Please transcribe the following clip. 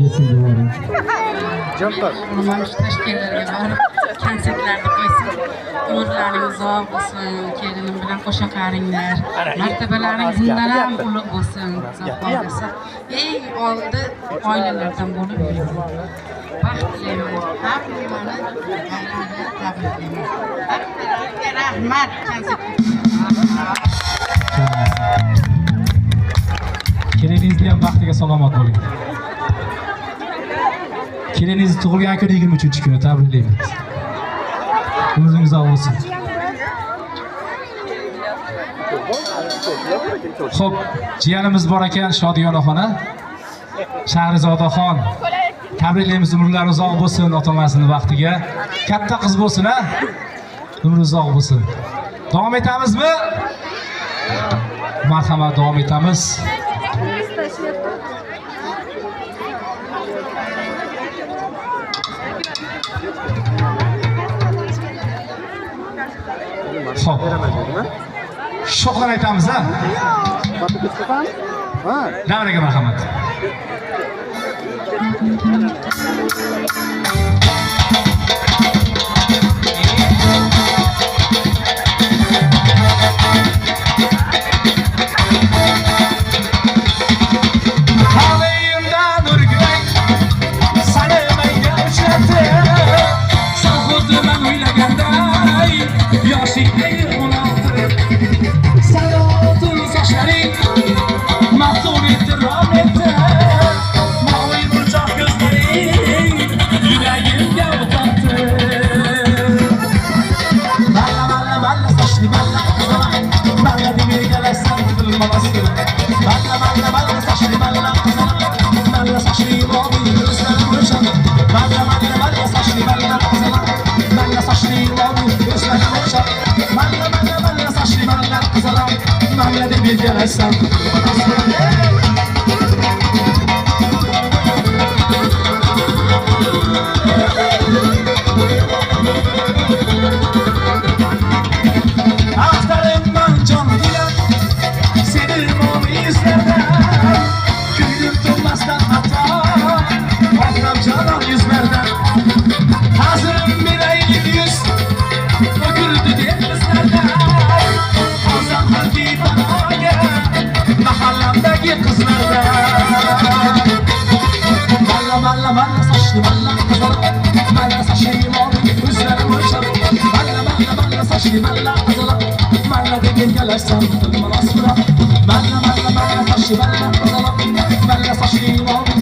yesin doğru. Kurmamış teşkillerine var. Konsertlerde koysun. Umurlarınız uzoq olsun. Kelinim bilan qo'shaqaringlar. Martabalaring zindaram ulug' bo'lsin. Sog' bo'lsa. Ey oldi oilalardan bo'lib yurgan. Baxt tilayman. Hammani tabriklayman. Hammalarga rahmat. Keliningizni ham baxtiga salomat bo'ling. Keliningiz tug'ilgan kuni 23-kuni tabriklaymiz. Umringiz uzoq bo'lsin. Xo'p, jiyanimiz bor ekan Shodiyonaxona. Shahrizodaxon. Tabriklaymiz, umrlari uzoq bo'lsin, ota-onasining baxtiga. Katta qiz bo'lsin, ha? Umri uzoq bo'lsin. Davom etamizmi? Marhamat, davom etamiz. Xo'p. Sho'xlan aytamiz, ha? Davraga marhamat. Balla